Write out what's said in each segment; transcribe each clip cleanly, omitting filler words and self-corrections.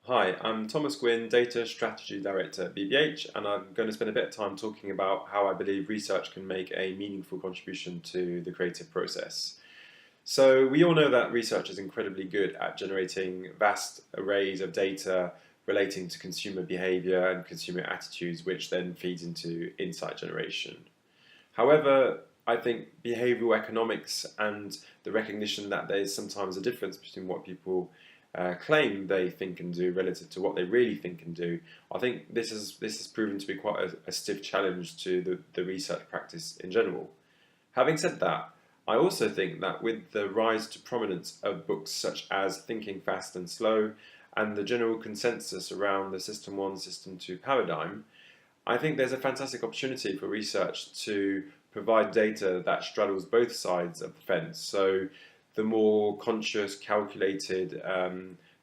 Hi, I'm Thomas Gwin, Data Strategy Director at BBH, and I'm going to spend a bit of time talking about how I believe research can make a meaningful contribution to the creative process. So, we all know that research is incredibly good at generating vast arrays of data relating to consumer behavior and consumer attitudes, which then feeds into insight generation. However, I think behavioral economics and the recognition that there's sometimes a difference between what people claim they think and do relative to what they really think and do. I think this has proven to be quite a stiff challenge to the research practice in general. Having said that, I also think that with the rise to prominence of books such as Thinking Fast and Slow and the general consensus around the System 1, System 2 paradigm, I think there's a fantastic opportunity for research to provide data that straddles both sides of the fence. So, the more conscious, calculated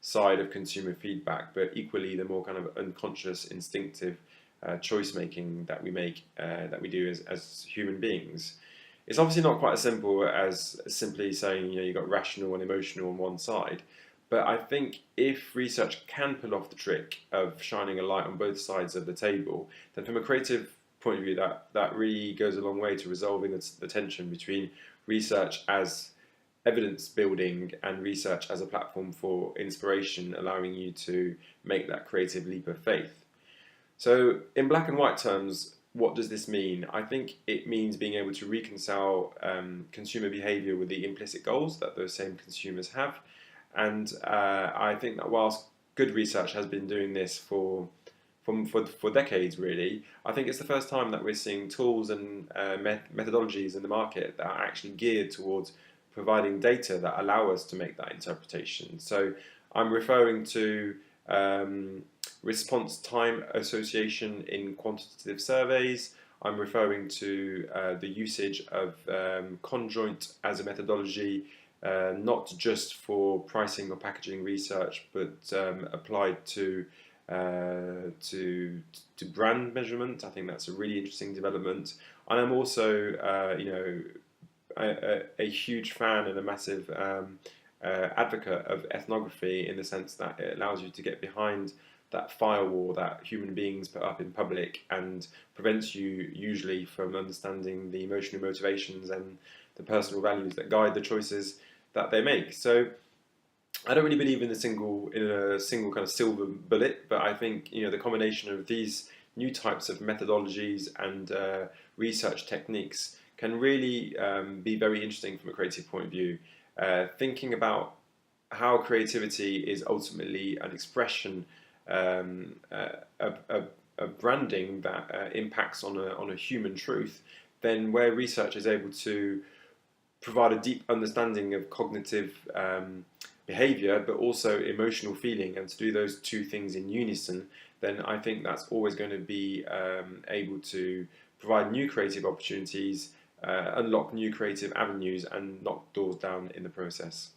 side of consumer feedback, but equally the more kind of unconscious, instinctive choice making that we make, that we do as human beings. It's obviously not quite as simple as simply saying, you've got rational and emotional on one side. But I think if research can pull off the trick of shining a light on both sides of the table, then from a creative point of view, that really goes a long way to resolving the tension between research as evidence building and research as a platform for inspiration, allowing you to make that creative leap of faith. So, in black and white terms, what does this mean? I think it means being able to reconcile consumer behavior with the implicit goals that those same consumers have. And I think that whilst good research has been doing this for decades, really, I think it's the first time that we're seeing tools and methodologies in the market that are actually geared towards providing data that allow us to make that interpretation. So I'm referring to response time association in quantitative surveys. I'm referring to the usage of conjoint as a methodology, not just for pricing or packaging research, but applied to brand measurement. I think that's a really interesting development. And I'm also, a huge fan and a massive advocate of ethnography in the sense that it allows you to get behind that firewall that human beings put up in public and prevents you usually from understanding the emotional motivations and the personal values that guide the choices that they make. So I don't really believe in a single kind of silver bullet, but I think the combination of these new types of methodologies and research techniques can really be very interesting from a creative point of view. Thinking about how creativity is ultimately an expression of branding that impacts on a human truth, then where research is able to provide a deep understanding of cognitive behavior, but also emotional feeling, and to do those two things in unison, then I think that's always going to be able to provide new creative opportunities, unlock new creative avenues, and knock doors down in the process.